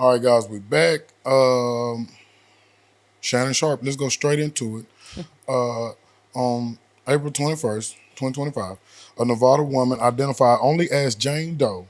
All right, guys, we back. Shannon Sharpe, let's go straight into it. On April 21st, 2025, a Nevada woman identified only as Jane Doe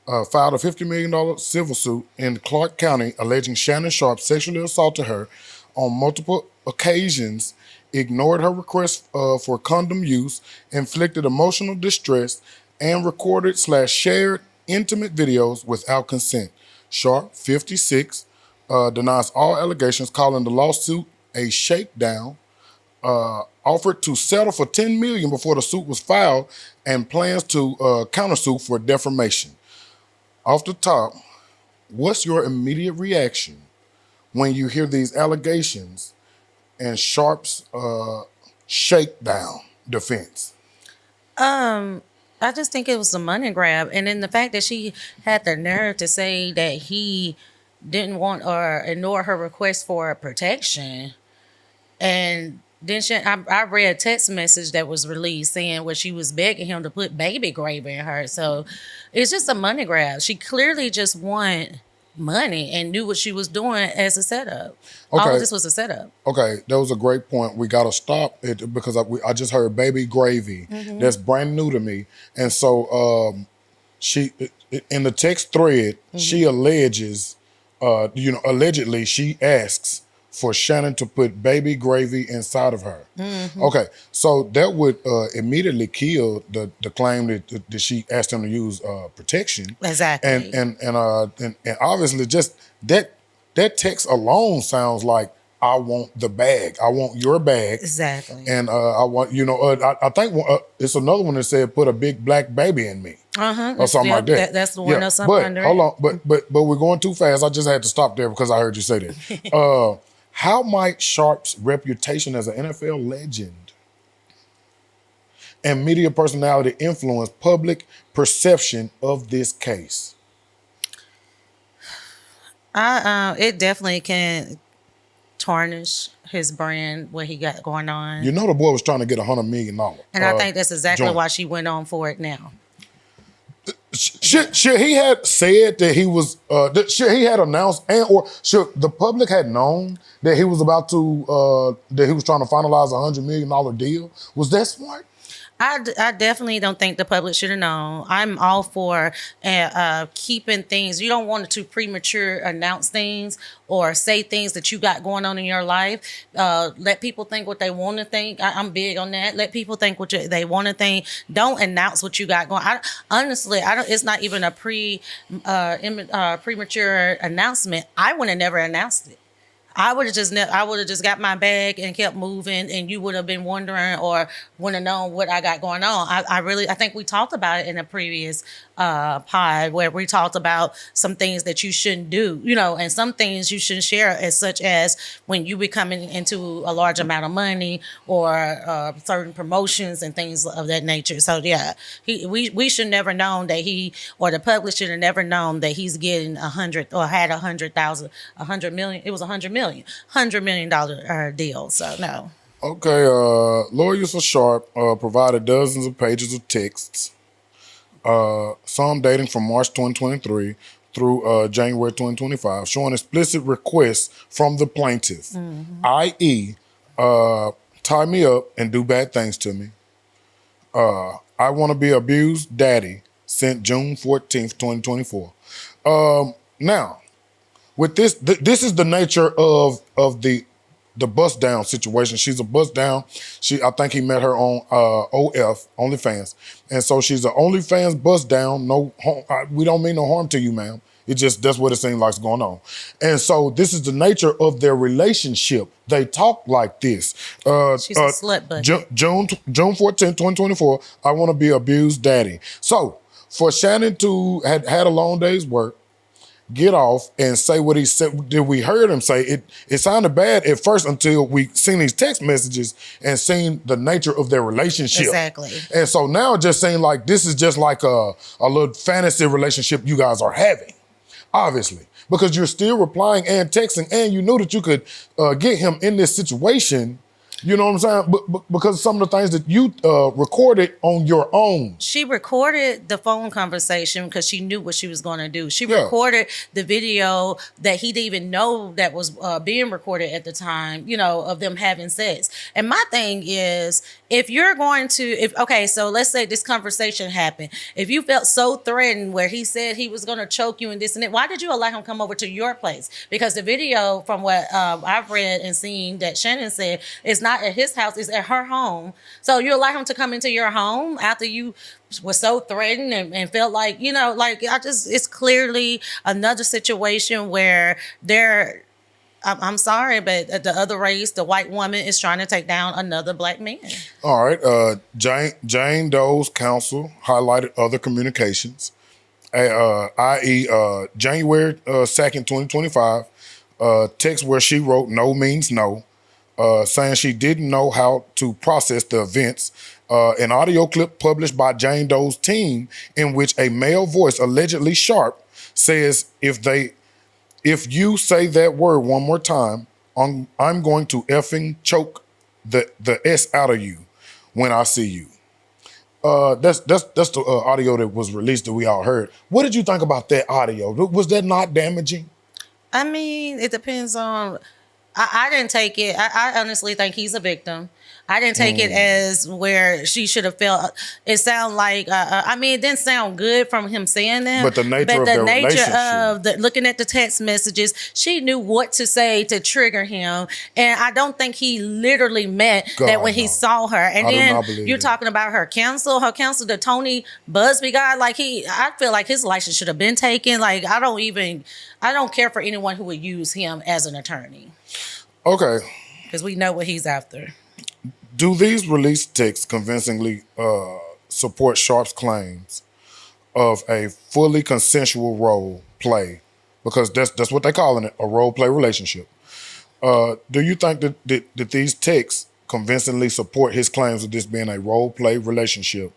filed a $50 million civil suit in Clark County alleging Shannon Sharpe sexually assaulted her on multiple occasions, ignored her request for condom use, inflicted emotional distress, and recorded/shared intimate videos without consent. Sharpe, 56, denies all allegations, calling the lawsuit a shakedown, offered to settle for $10 million before the suit was filed, and plans to countersue for defamation. Off the top, what's your immediate reaction when you hear these allegations and Sharpe's shakedown defense? I just think it was a money grab, and then the fact that she had the nerve to say that he didn't want or ignore her request for protection, and then I read a text message that was released saying where she was begging him to put baby gravy in her. So it's just a money grab. She clearly just wanted money and knew what she was doing as a setup. All of Okay, this was a setup. okay, that was a great point. We got to stop it because I just heard baby gravy. That's brand new to me. And so she, in the text thread, she alleges, allegedly she asks for Shannon to put baby gravy inside of her. Okay, so that would immediately kill the claim that she asked him to use protection. Exactly. And obviously just that text alone sounds like I want the bag. I want your bag. Exactly. And I want, I think it's another one that said put a big black baby in me. Or something like that. That's the one that's up but under hold it. on, but we're going too fast. I just had to stop there because I heard you say that. How might Sharpe's reputation as an NFL legend and media personality influence public perception of this case? It definitely can tarnish his brand, what he got going on. You know the boy was trying to get $100 million. And I think that's exactly joint. why she went on for it now. Should he had said that he was, should he had announced, or should the public had known that he was about to, that he was trying to finalize $100 million deal? Was that smart? I definitely don't think the public should have known. I'm all for keeping things. You don't want to premature announce things or say things that you got going on in your life. Let people think what they want to think. I'm big on that. Let people think what they want to think. Don't announce what you got going. Honestly, I don't. It's not even a premature announcement. I would have never announced it. I would have just got my bag and kept moving, and you would have been wondering or want to know what I got going on. I think we talked about it in a previous pod where we talked about some things that you shouldn't do, and some things you shouldn't share, as such as when you becoming into a large amount of money or certain promotions and things of that nature. So yeah, we should never known that the public should have never known that he's getting 100 or had 100,000, 100 million. It was $100 million deal. So no. Okay, lawyers for Sharpe provided dozens of pages of texts, some dating from March 2023 through January 2025, showing explicit requests from the plaintiff, i.e., tie me up and do bad things to me. I want to be abused, daddy, sent June 14th, 2024. Now, with this, this is the nature of the bust down situation. She's a bust down. I think he met her on OnlyFans, and so she's an OnlyFans bust down. No, we don't mean no harm to you, ma'am. That's what it seems like's going on. And so this is the nature of their relationship. They talk like this. She's a slut buddy. June 14, 2024. I want to be abused, daddy. So for Shannon to had a long day's work, get off and say what he said. Did we heard him say it sounded bad at first until we seen these text messages and seen the nature of their relationship. Exactly. And so now it just seemed like this is just like a little fantasy relationship you guys are having, obviously, because you're still replying and texting, and you knew that you could get him in this situation You know what I'm saying? But because some of the things that you recorded on your own. She recorded the phone conversation because she knew what she was going to do. She Yeah. recorded the video that he didn't even know that was being recorded at the time, of them having sex. And my thing is, if you're going to, okay, so let's say this conversation happened. If you felt so threatened where he said he was going to choke you and this and that, why did you allow him to come over to your place? Because the video, from what I've read and seen that Shannon said, is not at his house, it's at her home. So you allow him to come into your home after you was so threatened and felt like, it's clearly another situation where I'm sorry, but the other race, the white woman, is trying to take down another black man. All right. Jane Doe's counsel highlighted other communications, i.e., January 2nd, 2025, text where she wrote "no" means no, saying she didn't know how to process the events. An audio clip published by Jane Doe's team in which a male voice, allegedly Sharpe, says, if you say that word one more time, I'm going to effing choke the S out of you when I see you. That's the audio that was released that we all heard. What did you think about that audio? Was that not damaging? I mean, it depends on. I didn't take it. I honestly think he's a victim. I didn't take it as where she should have felt. It sounded like, it didn't sound good from him saying that. But the nature of their relationship. Looking at the text messages, she knew what to say to trigger him. And I don't think he literally meant that when he saw her. And then you're talking about her counsel, the Tony Busby guy. I feel like his license should have been taken. I don't care for anyone who would use him as an attorney. Okay. Because we know what he's after. Do these released texts convincingly support Sharpe's claims of a fully consensual role play? Because that's what they're calling it, a role play relationship. Do you think that these texts convincingly support his claims of this being a role play relationship?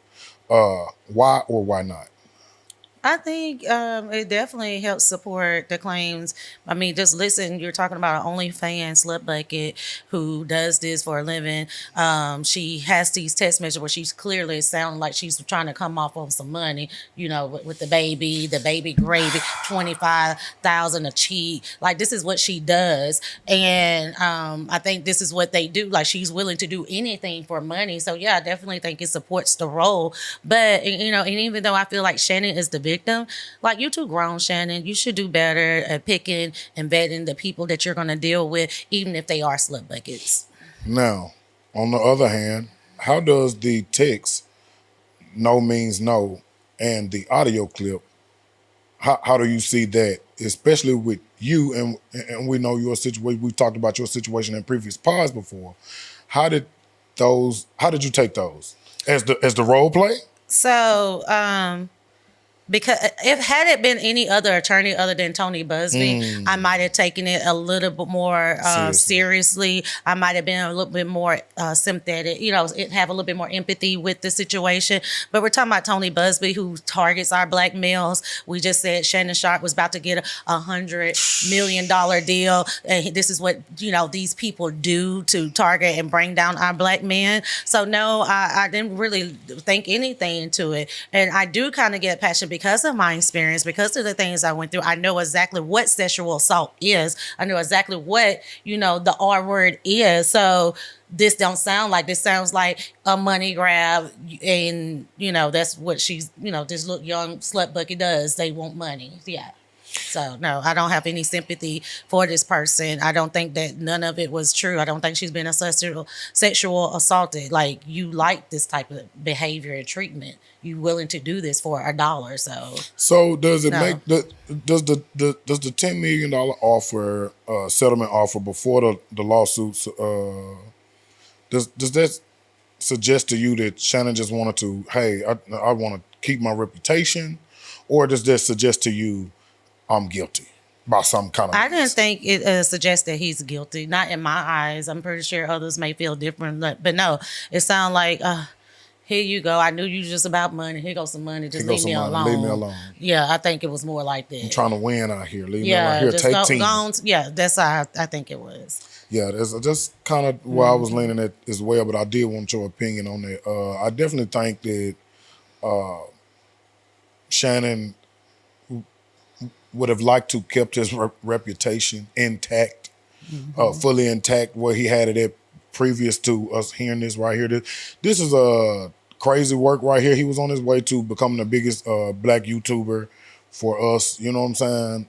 Why or why not? I think it definitely helps support the claims. I mean, just listen, you're talking about an OnlyFans slut bucket who does this for a living. She has these text messages where she's clearly sounding like she's trying to come off on some money, with the baby gravy, 25,000 a cheat. This is what she does. And I think this is what they do. She's willing to do anything for money. So yeah, I definitely think it supports the role. But, and even though I feel like Shannon is the victim, you too grown, Shannon. You should do better at picking and vetting the people that you're going to deal with, even if they are slut buckets. Now, on the other hand, how does the text "no" means no and the audio clip, how do you see that, especially with you and we know your situation? We've talked about your situation in previous pods before. How did you take those as the role play? So, because if had it been any other attorney other than Tony Busby, I might have taken it a little bit more seriously. I might have been a little bit more sympathetic, have a little bit more empathy with the situation. But we're talking about Tony Busby, who targets our black males. We just said Shannon Sharpe was about to get $100 million deal. And this is what, these people do to target and bring down our black men. So no, I didn't really think anything into it. And I do kind of get passionate because of my experience, because of the things I went through. I know exactly what sexual assault is. I know exactly what, the R word is. So this sounds like a money grab. And, that's what she's, this little young slut bucket does. They want money. Yeah. So, no, I don't have any sympathy for this person. I don't think that none of it was true. I don't think she's been a sexual assaulted. You like this type of behavior and treatment. You willing to do this for $1. So does it make does the $10 million offer settlement offer before the lawsuits? Does that suggest to you that Shannon just wanted to, hey, I want to keep my reputation, or does that suggest to you, I'm guilty by some kind of I didn't think it suggests that he's guilty. Not in my eyes. I'm pretty sure others may feel different. But no, it sounds like here you go. I knew you just about money. Here goes some money. Here Just goes leave some me money. Leave me alone. alone. Yeah, I think it was more like I'm that. trying to win out here. Leave me alone. Yeah, Here, just take 10. go on. Yeah, that's how I think it was. Yeah, that's kind of where I was leaning at as well, but I did want your opinion on that. I definitely think that Shannon would have liked to kept his reputation intact, fully intact, where he had it at previous to us hearing this right here. This is a crazy work right here. He was on his way to becoming the biggest black YouTuber for us. You know what I'm saying?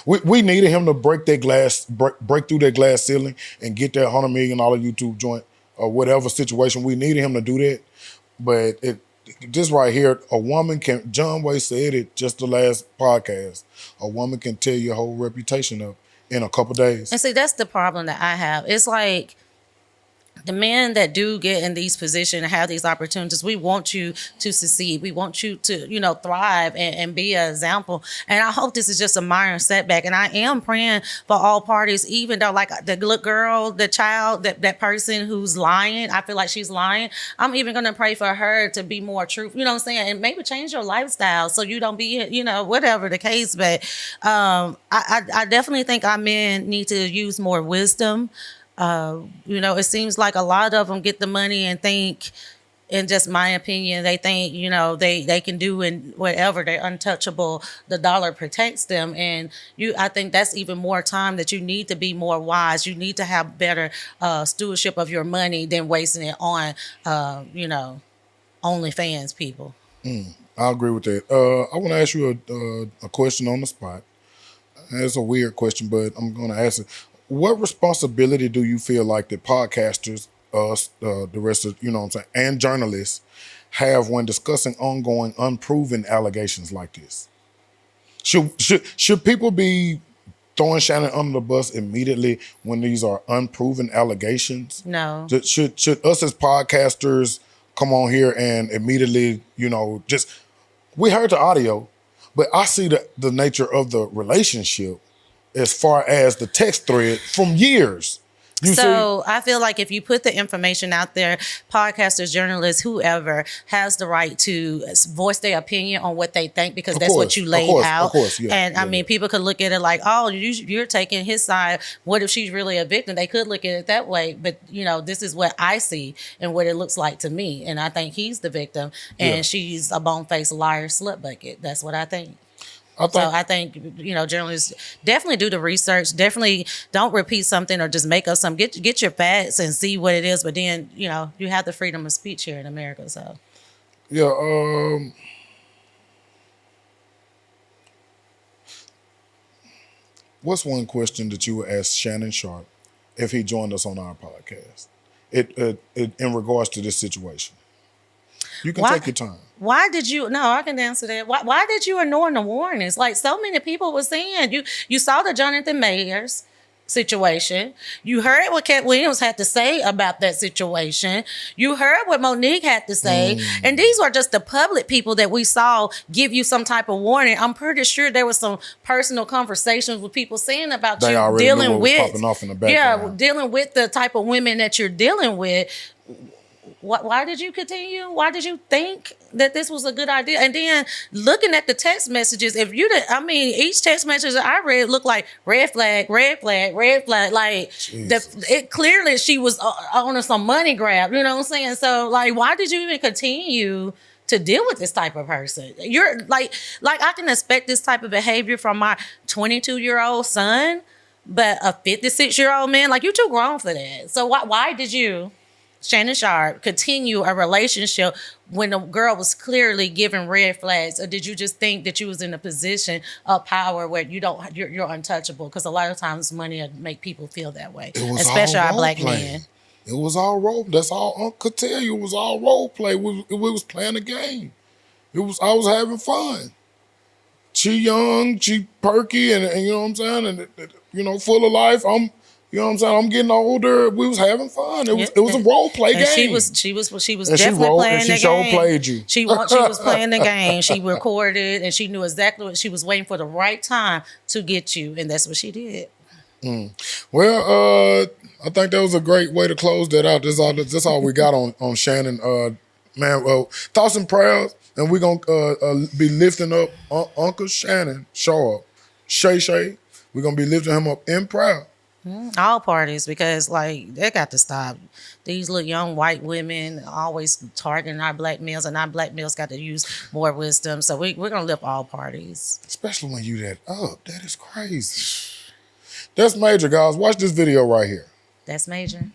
We needed him to break through that glass ceiling and get that $100 million YouTube joint or whatever situation. We needed him to do that. But this right here, a woman can, John Way said it just the last podcast, a woman can tear your whole reputation up in a couple days. And see, that's the problem that I have. It's like the men that do get in these positions and have these opportunities, we want you to succeed. We want you to, thrive and be an example. And I hope this is just a minor setback. And I am praying for all parties, even though like the little girl, the child, that person who's lying, I feel like she's lying. I'm even going to pray for her to be more truthful, you know what I'm saying? And maybe change your lifestyle so you don't be, whatever the case. But I definitely think our men need to use more wisdom. It seems like a lot of them get the money and think, in just my opinion, they think, they can do in whatever, they're untouchable. The dollar protects them. And I think that's even more time that you need to be more wise. You need to have better stewardship of your money than wasting it on, OnlyFans people. I agree with that. I want to ask you a question on the spot. It's a weird question, but I'm going to ask it. What responsibility do you feel like that podcasters, us, the rest of, and journalists have when discussing ongoing unproven allegations like this? Should people be throwing Shannon under the bus immediately when these are unproven allegations? No. Should us as podcasters come on here and immediately, we heard the audio, but I see the nature of the relationship as far as the text thread from years. I feel like if you put the information out there, podcasters, journalists, whoever has the right to voice their opinion on what they think, because that's what you laid out. I mean, people could look at it like, oh, you're taking his side. What if she's really a victim? They could look at it that way. But, this is what I see and what it looks like to me. And I think he's the victim and she's a bone-faced liar slut bucket. That's what I think. I think, journalists definitely do the research. Definitely don't repeat something or just make up something. Get your facts and see what it is. But then, you have the freedom of speech here in America. So, yeah. What's one question that you would ask Shannon Sharpe if he joined us on our podcast? In regards to this situation, you can take your time. Why did you? No, I can answer that. Why did you ignore the warnings? Like so many people were saying, you saw the Jonathan Mayers situation. You heard what Cat Williams had to say about that situation. You heard what Monique had to say. And these were just the public people that we saw give you some type of warning. I'm pretty sure there was some personal conversations with people saying about they you dealing with popping off in the background. dealing with the type of women that you're dealing with. Why did you continue? Why did you think that this was a good idea? And then looking at the text messages, each text message that I read looked like red flag, red flag, red flag. Like it clearly she was on some money grab. You know what I'm saying? So like, why did you even continue to deal with this type of person? You're like I can expect this type of behavior from my 22-year-old son, but a 56-year-old man, like you're too grown for that. So why did you, Shannon Sharpe, continue a relationship when the girl was clearly giving red flags? Or did you just think that you was in a position of power where you're untouchable? Because a lot of times money will make people feel that way, especially our black men. It was all role. That's all Uncle could tell you. It was all role play. We was playing a game. I was having fun. She young, she perky, and you know what I'm saying, and full of life. I'm getting older. We was having fun. It was a role play game. She was definitely playing the game. She played you. She was playing the game. She recorded and she knew exactly what she was waiting for, the right time to get you, and that's what she did. Well, I think that was a great way to close that out. That's all we got on Shannon. Man, thoughts and prayers, and we're gonna be lifting up Uncle Shannon Sharpe, Shay Shay. We're gonna be lifting him up in prayer. All parties, because like they got to stop. These little young white women always targeting our black males, and our black males got to use more wisdom. So we're gonna lift all parties. Especially when you that up. That is crazy. That's major, guys. Watch this video right here. That's major.